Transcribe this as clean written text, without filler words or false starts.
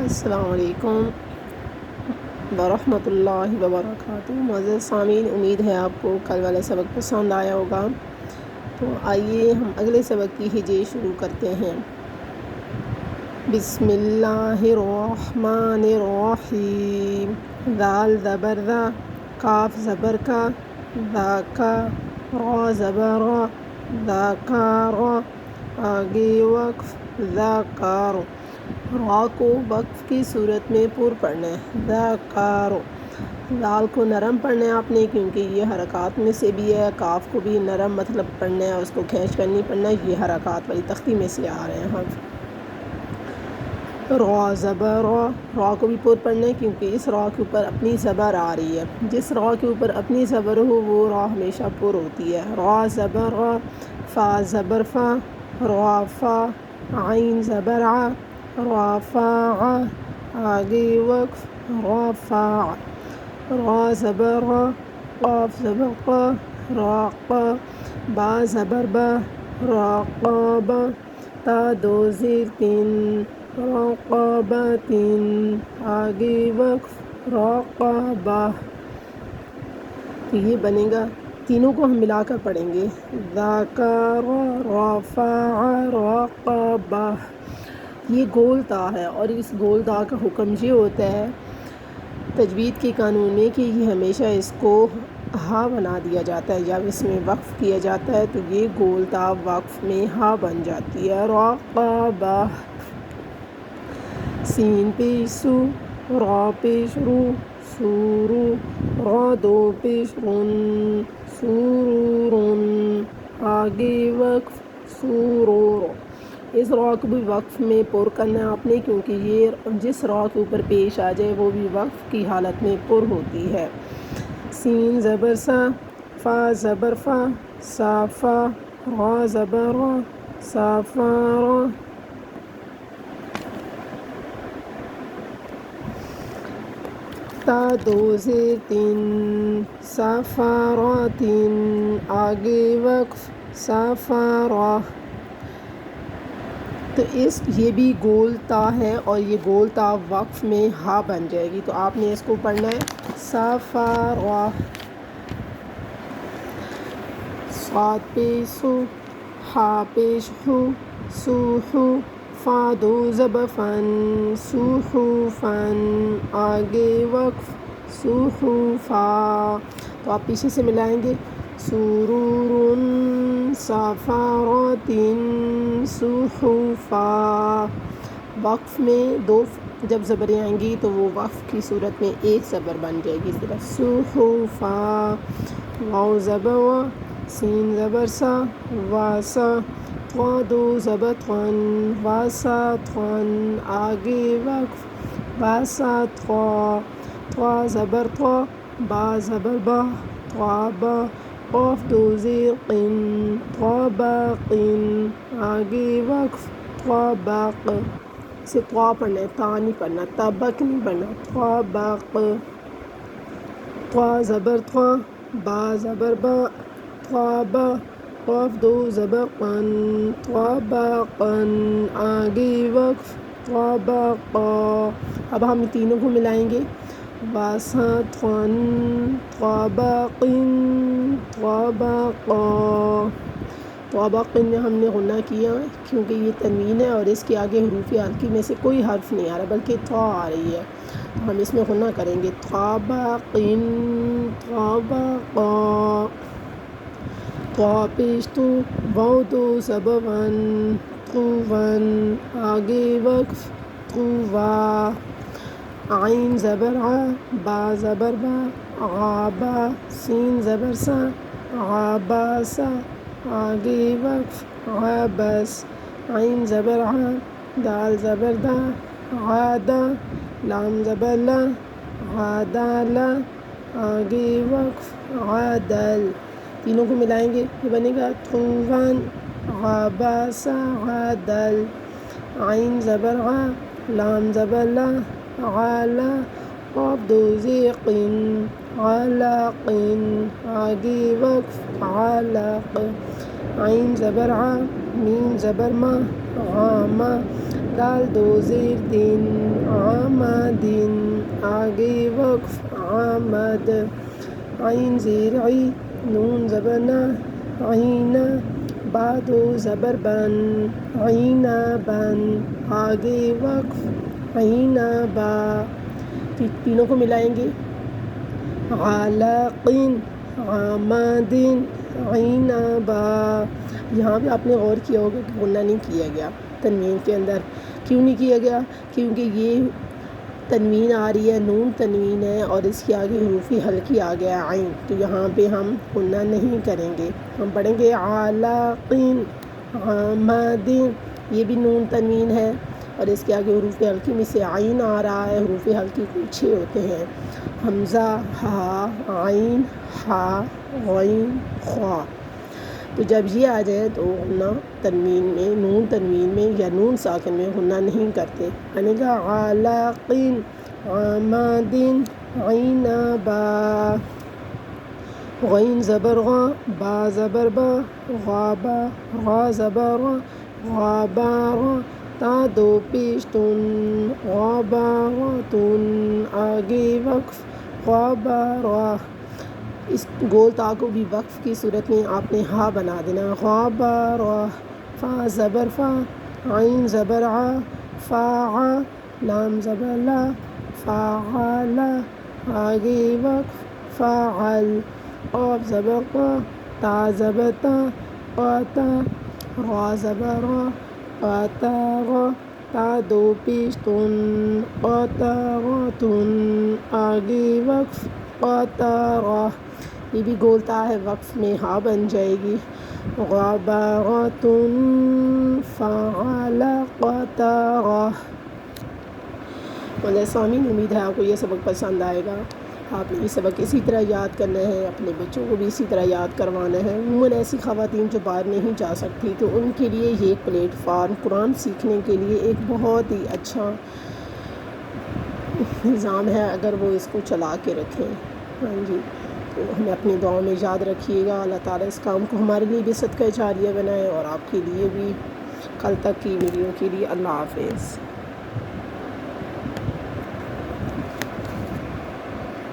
السلام علیکم ورحمۃ اللہ وبرکاتہ۔ معزز سامعین، امید ہے آپ کو کل والا سبق پسند آیا ہوگا۔ تو آئیے ہم اگلے سبق کی ہجے شروع کرتے ہیں۔ بسم اللہ الرحمن الرحیم۔ ذال زبر ذا، کاف زبر کا، ذاکا، را زبر را، ذاکار، آگے وقف، ذاکار۔ را کو وقف کی صورت میں پر پڑھنا ہے، ذاکارو۔ ذال کو نرم پڑھنا ہے آپ نے، کیونکہ یہ حرکات میں سے بھی ہے۔ کاف کو بھی نرم مطلب پڑھنا ہے، اس کو کھینچ کر نہیں پڑھنا ہے، یہ حرکات والی تختی میں سے آ رہے ہیں حرف۔ را زبر را، را کو بھی پر پڑھنا ہے، کیونکہ اس را کے اوپر اپنی زبر آ رہی ہے۔ جس را کے اوپر اپنی زبر ہو وہ را ہمیشہ پر ہوتی ہے۔ را زبر را، فا زبر فا، را فا، عین زبر ع، رافع، آگے وقف، رافع۔ را زبر را، قاف زبر قا، راقا، با زبر با، راقابا، تا دو زیر تین، راقابتین، آگے وقف، راقابہ۔ تو یہ بنے گا، تینوں کو ہم ملا کر پڑھیں گے، ذاکر، رافع، راقبہ۔ یہ گول تا ہے، اور اس گول تا کا حکم یہ ہوتا ہے تجوید کے قانون میں کہ یہ ہمیشہ اس کو ہا بنا دیا جاتا ہے۔ جب اس میں وقف کیا جاتا ہے تو یہ گول تا وقف میں ہا بن جاتی ہے، راقبہ۔ سین پیش سو، را پیش رو، سورو، را دو پیش رن، سورورن، آگے وقف، سورور۔ اس را کو بھی وقف میں پر کرنا ہے آپ نے، کیونکہ یہ جس را کے اوپر پیش آ جائے وہ بھی وقف کی حالت میں پر ہوتی ہے۔ سین زبر سا، فا زبر فا، صافا، را زبر را، صافارا، تا دو زیر تین، صافاراتین، آگے وقف، صافارا۔ تو یہ بھی گول تا ہے، اور یہ گول تا وقف میں ہا بن جائے گی، تو آپ نے اس کو پڑھنا ہے، صافارا۔ صاد پیش سو، ہا پیش ہو، سوحو، فا دو زبر فن، سوحوفن، آگے وقف، سوحوفا۔ تو آپ پیچھے سے ملائیں گے، سورورن، صافاراتن، سوحوفا۔ وقف میں دو جب زبریں آئیں گی تو وہ وقف کی صورت میں ایک زبر بن جائے گی، صرف سوحوفا۔ واو زبر وا، سین زبر سا، واسا، طا دو زبر طن، واساطن، آگے وقف، واساطا۔ طا زبر طا، با زبر با، طابا، قاف دو زیر قن، طابقن، آگے وقف، طابق۔ اسے طا پڑھنا ہے، تا نہیں پڑھنا، طبق نہیں پڑھنا، طابق۔ طا زبر طا، با زبر با، طابا، قاف دو زبر قن، طابقن، آگے وقف، طابقا۔ اب ہم تینوں کو ملائیں گے، واسطن، طابقن، طابقا۔ طابقن میں ہم نے غنہ کیا ہے، کیونکہ یہ تنوین ہے اور اس کے آگے حروف حلقی میں سے کوئی حرف نہیں آ رہا بلکہ طا آ رہی ہے، تو ہم اس میں غنہ کریں گے، طابقن، طابقا۔ طا پیش تو، واو دو زبر ون، طوون، آگے وقف، طوا۔ عین زبر ع، با زبر با، غابا، سین زبر سا، غاباسا، آگے وقف، غابس۔ عین زبر ع، دال زبر دا، غادا، لام زبر لا، غادالا، آگے وقف، غادل۔ تینوں کو ملائیں گے، یہ بنے گا، طوون، غاباسا، غادل۔ عین زبر غا، لام زبر لا، غالا، قاف دو زیر قن، غالاقن، آگے وقف، غالق۔ عین زبر ع، میم زبر ما، غاما، دال دو زیر دن عامدن آگے وقف آمد عین زیر عی نون زبر نا عین با دو زبر بن عینبن آگے وقف عینبا تینوں کو ملائیں گے علقن عامدن عینبا یہاں پہ آپ نے غور کیا ہوگا کہ غنہ نہیں کیا گیا تنوین کے اندر کیوں نہیں کیا گیا کیونکہ یہ تنوین آ رہی ہے نون تنوین ہے اور اس کے آگے حروف ہلکی آ گیا عین تو یہاں پہ ہم غنہ نہیں کریں گے ہم پڑھیں گے علقن عامدن یہ بھی نون تنوین ہے اور اس کے آگے حروف ہلکی میں سے عین آ رہا ہے حروف ہلکی کو 6 ہوتے ہیں حمزہ ہا عین ہا غین خا تو جب یہ آ جائے تو غنہ تنوین میں نون تنوین میں یا نون ساکن میں غنہ نہیں کرتے یعنی کہ علقن عامدن عینبا غین زبر غا با زبر با غابا غا زبر غا غابارا تا دو پیش تن غابارتن آگے وقف غابارا اس گول تا کو بھی وقف کی صورت میں آپ نے ہا بنا دینا غابارا فا زبر فا عین زبر ع فاعا لام زبر لا فاعل آگے وقف فاعل قاف زبر قا تا زبر تا قاتا را زبر را قاتارا تا دو پیش تن قاتاراتن آگے وقف قاتارا یہ بھی گول تا ہے وقف میں ہا بن جائے گی غاباراتن فعل قاتارا سامعین امید ہے آپ کو یہ سبق پسند آئے گا آپ نے یہ سبق اسی طرح یاد کرنا ہے اپنے بچوں کو بھی اسی طرح یاد کروانا ہے عموماً ایسی خواتین جو باہر نہیں جا سکتی تو ان کے لیے یہ ایک پلیٹ فارم قرآن سیکھنے کے لیے ایک بہت ہی اچھا نظام ہے اگر وہ اس کو چلا کے رکھیں ہاں جی تو ہمیں اپنی دعاؤں میں یاد رکھیے گا اللہ تعالیٰ اس کام کو ہمارے لیے بھی صدقہ جاریہ بنائے اور آپ کے لیے بھی کل تک کی ویڈیو کے لیے اللہ حافظ